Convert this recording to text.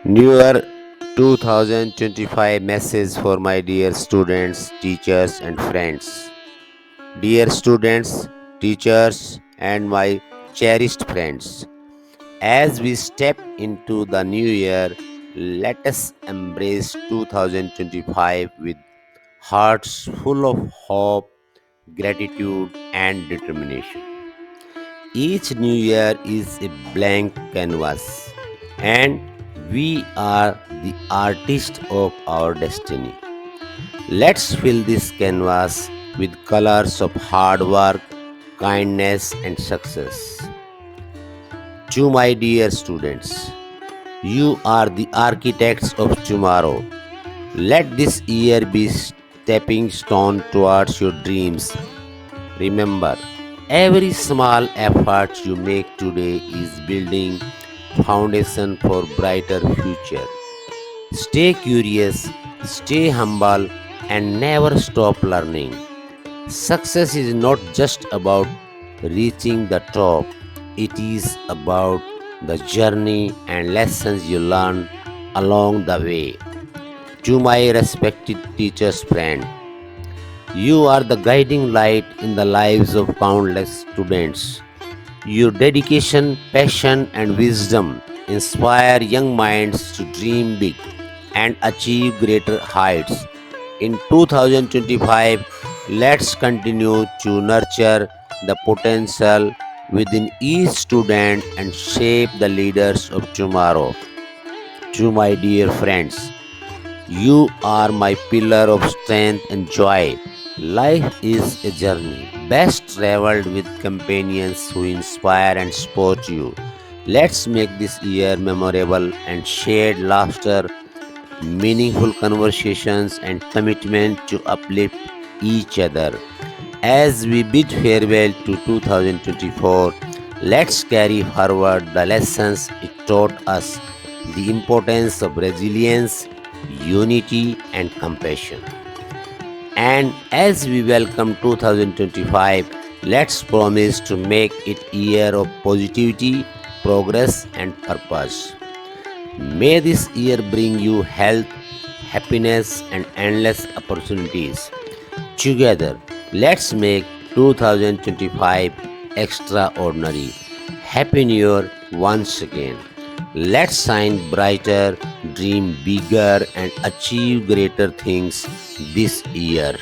New Year 2025 message for my dear students, teachers, and friends. Dear students, teachers, and my cherished friends, as we step into the new year, let us embrace 2025 with hearts full of hope, gratitude, and determination. Each new year is a blank canvas, and we are the artist of our destiny. Let's fill this canvas with colors of hard work, kindness, and success. To my dear students, you are the architects of tomorrow. Let this year be stepping stone towards your dreams. Remember, every small effort you make today is building foundation for brighter future. Stay curious, stay humble, and never stop learning. Success is not just about reaching the top, it is about the journey and lessons you learn along the way. To my respected teachers friend, you are the guiding light in the lives of countless students. Your dedication, passion, and wisdom inspire young minds to dream big and achieve greater heights. In 2025, let's continue to nurture the potential within each student and shape the leaders of tomorrow. To my dear friends, you are my pillar of strength and joy. Life is a journey, best traveled with companions who inspire and support you. Let's make this year memorable and shared laughter, meaningful conversations, and commitment to uplift each other. As we bid farewell to 2024, let's carry forward the lessons it taught us, the importance of resilience, unity, and compassion. And as we welcome 2025, let's promise to make it a year of positivity, progress, and purpose. May this year bring you health, happiness, and endless opportunities. Together, let's make 2025 extraordinary. Happy New Year once again. Let's shine brighter, dream bigger, and achieve greater things this year.